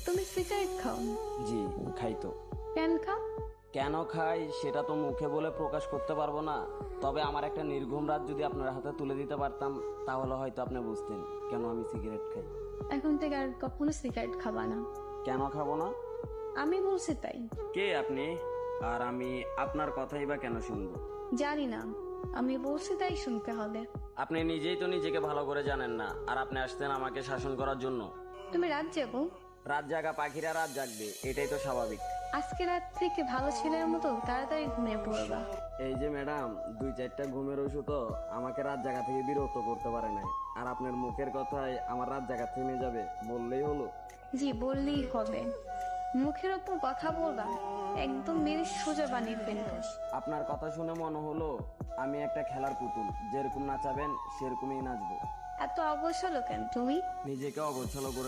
তুমি সিগারেট খাও? জি, খাই তো। কেন খাও? কেন খাই সেটা তো মুখে বলে প্রকাশ করতে পারবো না। তবে আমার একটা নির্ঘুম রাত যদি আপনার হাতে তুলে দিতে পারতাম, তাহলে হয়তো আপনি বুঝতেন কেন আমি সিগারেট খাই। এখন থেকে আর কখনো সিগারেট খাবা না। কেন খাবো না? আমি বলছি তাই। কে আপনি? আর আমি আপনার কথাই বা কেন শুনবো? জানি না, আমি বলছি তাই শুনতে হবে। আপনি নিজেই তো নিজেকে ভালো করে জানেন না, আর আপনি আসতেন আমাকে শাসন করার জন্য। তুমি রাত যাবো? রাত জাগা পাখিরা রাত জাগবে, এটাই তো স্বাভাবিক। আজকে রাত থেকে ভালো ছেলের মতো তাড়াতাড়ি ঘুমিয়ে পড়বা। এই যে ম্যাডাম, 2-4টা ঘুমের ওষুধও আমাকে রাত জাগা থেকে বিরত করতে পারে নাই, আর আপনার মুখের কথায় আমার রাত জাগা থেমে যাবে বললেই হলো। জি, বললেই হবে। মুখের ওপর কথা বলবা, একদম মেরে সোজা বানিয়ে ফেলবো। আপনার কথা শুনে মনে হলো আমি একটা খেলার পুতুল, যেরকম নাচাবেন সেরকমই নাচবো। এত অবসর কেন তুমি? নিজেকে অগোছালো করে